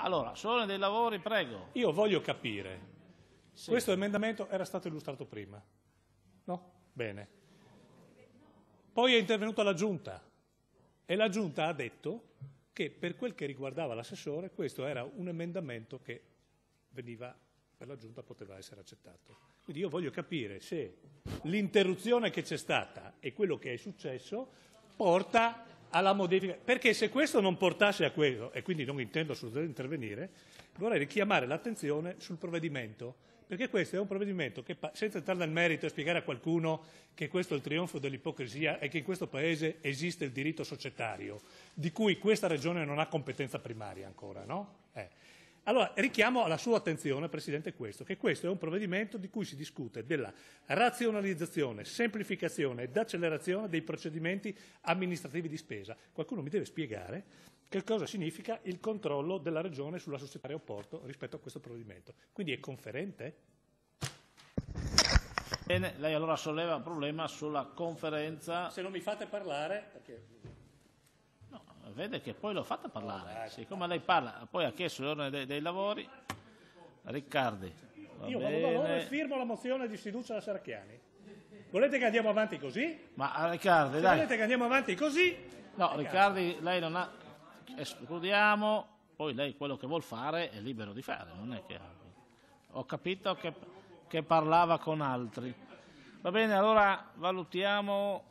Allora, solo dei lavori, prego. Io voglio capire, sì. Questo emendamento era stato illustrato prima, no? Bene. Poi è intervenuta la Giunta e la Giunta ha detto che per quel che riguardava l'assessore questo era un emendamento che veniva, per la Giunta poteva essere accettato. Quindi io voglio capire se l'interruzione che c'è stata e quello che è successo porta alla modifica, perché se questo non portasse a quello, e quindi non intendo assolutamente intervenire, vorrei richiamare l'attenzione sul provvedimento, perché questo è un provvedimento che, senza entrare nel merito e spiegare a qualcuno che questo è il trionfo dell'ipocrisia e che in questo Paese esiste il diritto societario, di cui questa Regione non ha competenza primaria ancora, no? Allora richiamo alla sua attenzione, Presidente, che questo è un provvedimento di cui si discute della razionalizzazione, semplificazione ed accelerazione dei procedimenti amministrativi di spesa. Qualcuno mi deve spiegare che cosa significa il controllo della Regione sulla società aeroporto rispetto a questo provvedimento. Quindi è conferente? Bene, lei allora solleva un problema sulla conferenza. Se non mi fate parlare, perché... No, vede che poi l'ho fatta parlare. Siccome lei parla, poi ha chiesto l'ordine dei lavori. Riccardi. Io vado da loro e firmo la mozione di sfiducia da Serracchiani. Volete che andiamo avanti così? Ma Riccardi, se dai. volete che andiamo avanti così? No, Riccardi, lei non ha... Escludiamo, poi lei quello che vuol fare è libero di fare, non è che... Ho capito che parlava con altri. Va bene, allora valutiamo